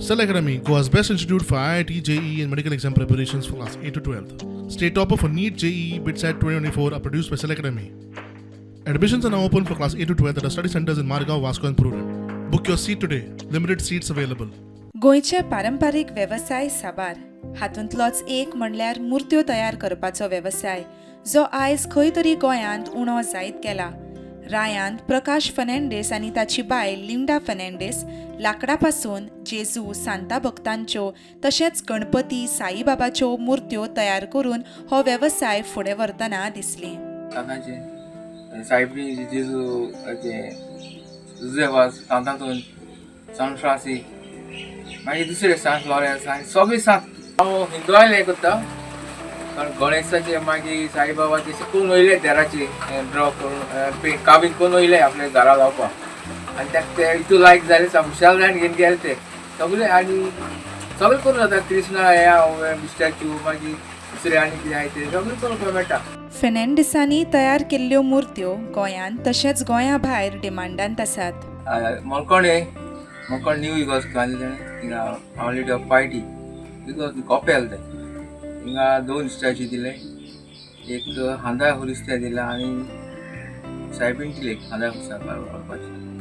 Cell Academy, Goa's best institute for IIT, JEE, and medical exam preparations for class 8 to 12th. State topper for NEET, JEE, BITSAT 2024 are produced by Cell Academy. Admissions are now open for class 8 to 12th at our study centers in Margao, Vasco, and Prudent. Book your seat today. Limited seats available. गोंयचे पारंपारीक वेवसाय साबार हातूंतलोच एक म्हणल्यार मुर्त्यो तयार करपाचो वेवसाय जो आयज खंय तरी गोंयांत उणो जायत गेला. रायांत प्रकाश फर्नांडीस आनी ताची बायल लिंडा फर्नांडीस लांकडा पासून जेजू सांता भक्तांच्यो तशेंच गणपती साईबाबाच्यो मुर्त्यो तयार करून हो वेवसाय फुडें व्हरतना दिसली. सायबरी जेजू जुजेवाज सांतातून सांफ्रासी मागीर दुसरे सांत लॉरेन्स आनी सगळीं सांत हांव हिंदुआयले हें करता. कारण गणेशाचे मागीर साईबाबा तशें करून वयले देराचे ड्रॉ करून काबीन करून वयले आपल्या घरा लावपाक आनी ताका ते इतू लायक जाले हुशार जायन घेवन गेले ते सगळे आनी सगळें करून जाता. कृष्णा ह्या स्टॅच्यू मागीर दुसरे आनी कितें आहाय ते सगळें करून मेळटा. फर्नांडिसांनी तयार केल्ल्यो मुर्त्यो गोंयांत तशेंच गोंया भायर डिमांडांत आसात. मळकोण न्यू इगोज घातले हिंगा ऑलरेडी पायटी बिकॉज कॉपेल ते हिंगा 2 स्टॅच्यू दिले. एक हांदा हुरिस्त्या दिला आनी सायबीन दिले हांदा हुरिस्त्या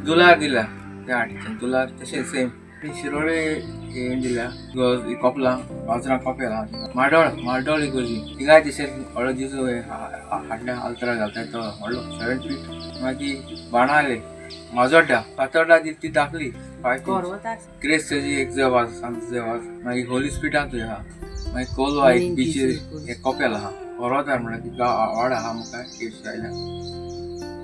दुलार दिला त्या आर्टिस्टान दुलार तशें सेम शिरोळे हें दिला बिकॉज कपलां बाजरां कॉपेल मार्डोळ इगोजी हिंगा तशें व्हडलो दिसो हाडल्या आल्तरा घालता तो व्हडलो 7 फीट. मागीर बाणाले माजोड्डा फातोड्डा ती दाखली क्रेस्टची एक जेवाज सांत जेवाज मागीर होली स्पिटांत आहा मागीर कोलवा एक बीचेर एक कपेल आहा पर्वतार म्हणल्यार ती वाड आहा म्हाका केस आयल्या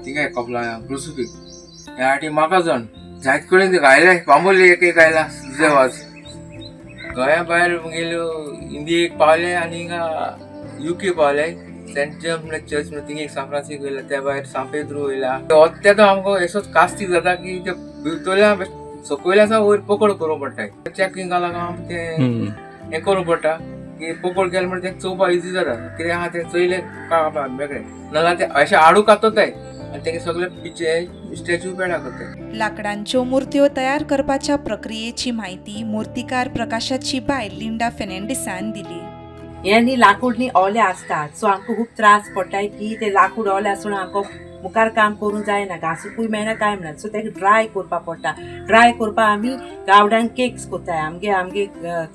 थिंगा एक कपला क्रुसिफिक्स ह्या आटी म्हाका जाण जायत कडेन ते गायले बांबोली एक आयला जेवाज गोंया भायर गेल्यो इंडियेक पावले आनी हिंगा UK पावले सेंट जेम्स चर्च म्हणून थिंगा एक सान फ्रांसिस्को वयला त्या भायर सान पेद्रो वयला ते तो आमकां एसोच कास्ती जाता की ते भितरल्या सकयल्या वयर पकड करूंक पडटा. चॅकिंगा लागून ते हें करूंक पडटा की पकड केलें म्हणटा तें चोवपाक इजी जाता कितें आहा तें चयलें काळपाक मेकळें नाजाल्यार ते अशें हाडू कातताय आनी तेगे सगळे पिक्चर स्टॅच्यू पेडा करताय. लांकडांच्यो मुर्त्यो तयार करपाच्या प्रक्रियेची म्हायती मुर्तीकार प्रकाशाची बायल लिंडा फर्नांडिसान दिली. हे न्ही लाकूड न्ही ओले आसतात सो आमकां खूब त्रास पडटाय की ते लाकूड ओले आसून आमकां मुखार काम करूंक जायना घासूकूय मेळना कांय म्हणना सो तेका ड्राय करपा पडटा. ड्राय करपाक आमी गावड्यांक केक्स कोत्ताय आमगे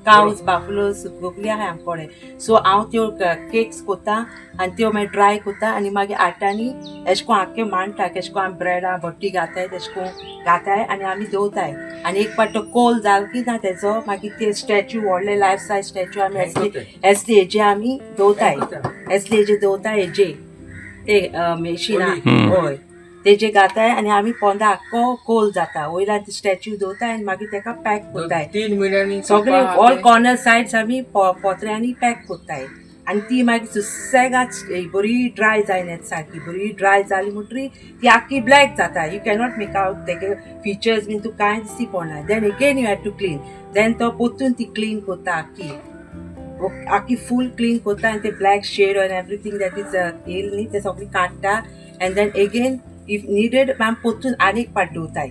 कावज बाफलोस गोगली आहाय आमकोडे सो हांव त्यो केक्स कोत्ता आनी त्यो मागीर ड्राय कोत्ता आनी मागीर आटांनी एशें कोन्न आख्खे मांडटा केशें कोन्न आमी ब्रेडा भट्टी घाताय तेशें कोन्न घाताय आनी आमी दवरताय आनी एक पाट तो कोल जालो की ना तेजो मागीर ते स्टॅच्यू व्हडले लायफ सायज स्टॅच्यू आमी असले हेजे आमी दवरताय असले हेजे दवरताय हेजे ते मेशिना हय तेजे घाताय आनी आमी पोंदा आख्खो कोल जाता वयल्यान ती स्टॅच्यू दवरताय आनी मागीर तेका पॅक कोत्ताय 3 म्हयन्यांनी सगळे ऑल कॉर्नर सायड्स आमी पोत्र्यांनी पॅक कोत्ताय आनी ती मागीर सुसेगाद बरी ड्राय जायना सारकी बरी ड्राय जाली म्हणटरी ती आख्खी ब्लॅक जाता. यू कॅनॉट मेक आउट तेगे फिचर्स बीन तूं कांय दिसती पडना. Then again you have to clean then तो पोतून ती क्लीन कोत्ता आख्खी फूल क्लीन कोत्ता आनी ते black shade on everything that is येल न्ही ते सगळी काडटा and then again if needed ma'am पोतून आनी एक पाट दवरताय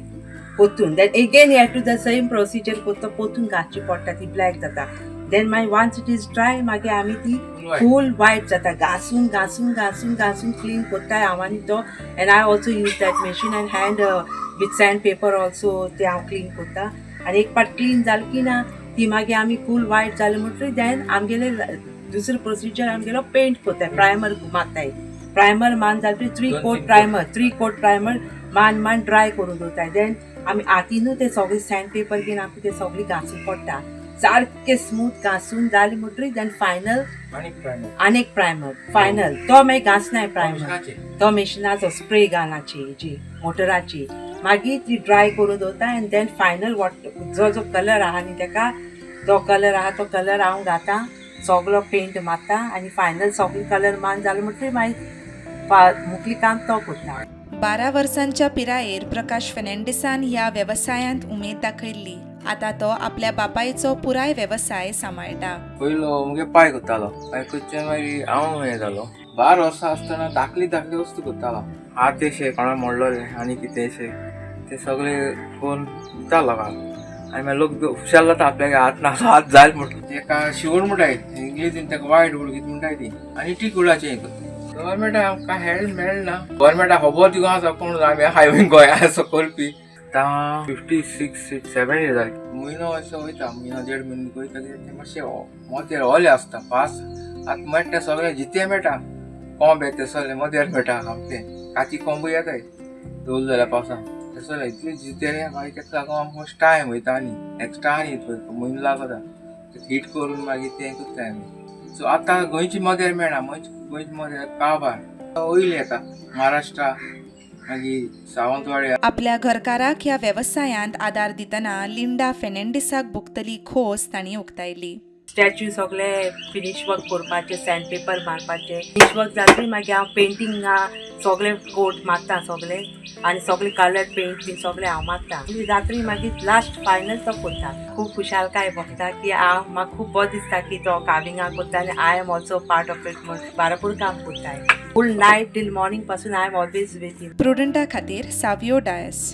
पोतून then again you have to the same procedure कोत्ता पोतून घालची पडटा ती ब्लॅक जाता. देन मागीर वन्स इट इज ड्राय मागीर आमी ती फूल वायट जाता घासून घासून घासून घासून क्लीन कोत्ताय हांव आनी तो and I also use that machine and hand with sandpaper also ते हांव क्लीन कोत्ता आनी एक पाट क्लीन जालें की ना ती मागीर आमी फूल वायट जालें म्हणटरी देन आमगेले दुसरो प्रोसिजर आमगेलो पेंट कोत्ताय प्रायमर मारताय प्रायमर मान जालें 3 कोट प्रायमर मान ड्राय करून दवरताय. देन आमी हातीनूच ते सगळे सँड पेपर घेवन आमकां ते सगळी घासून पडटा सारकें स्मूथ घासून जाली म्हणटरी देन फायनल आनीक प्रायमर फायनल तो मागीर घासनाय प्रायमर तो मेशिनाचो स्प्रे गानाची हेजी मोटराची मागीर ती ड्राय करून दवरता एंड देन फायनल जो कलर आहा न्ही तेका तो कलर आहा तो कलर हांव घाता सगळो पेंट मारता आनी फायनल सगळी कलर मान जालो म्हणटरी मागीर मुखली काम तो करता. 12 वर्सांच्या पिरायेर प्रकाश फर्नांडिसान ह्या वेवसायांत उमेद दाखयल्ली. आतां तो आपल्या बापायचो पुराय वेवसाय सांबाळटा. पयलो मुगे पांय करतालो पांय करचे मागीर हांव हें जालो 12 वर्सां आसतना धाकली वस्तू करतालो हात अशे कोणा मोडलोले आनी कितें अशें ते सगळे करून दितालो आनी मागीर लोक हुशार जाता आपल्याक हात ना हात जायल म्हणून तेका शिवण म्हणटाय इंग्लिशीन तेका वायट वूड कितें म्हणटाय ती आनी टी कुडाचें गव्हर्मेंटाक आमकां हेल्प मेळना गव्हर्मेंटाक खबर दिवं आसा कोण आमी हायवे गोंया असो करपी आतां 56-57 इयर्स जाली म्हयनो असो वयता म्हयनो 1.5 म्हयनो वयता ते मातशें मोदेर ओले आसता पास आतां मेळटा सगळें जितें मेळटा कोंब येता सगळें मोदेर मेळटा आमचें काची कोंब येताय दोल जाल्यार पावसान ते सगळें इतलें जितें मागीर तेका लागून आमकां टायम वयता आनी एक्स्ट्रा आनी म्हयनो लागता हीट करून मागीर तें करताय आमी सो आतां गोंयची मोदेर मेळना गोंयची मोदेर काबार वयली येता महाराष्ट्रा मागीर सावंतवाडी आपल्या घरकाराक ह्या वेवसायांत आदार दितना लिंडा फेर्नांडीसाक भोगतली खोस तांणी उक्तायली. स्टॅच्यू सगळे फिनीश वर्क करपाचे सँडपेपर मारपाचे फिनीश वर्क जातरी मागीर हांव पेंटिंगा सगळे कोट मारता सगळे आनी सगळे कलर पेंट बी सगळे हांव मारता आनी रात्री मागीर लास्ट फायनल तो करता. खूब खुशालकाय भोगता की हांव म्हाका खूब बरें दिसता की तो कार्विंगा करता आनी I am also part of it म्हणून बारापूर काम करता फूल नायट टील मॉर्निंग पासून आय एम ऑलवेज विथ हिम. प्रुडंटा खातीर सावियो डायस.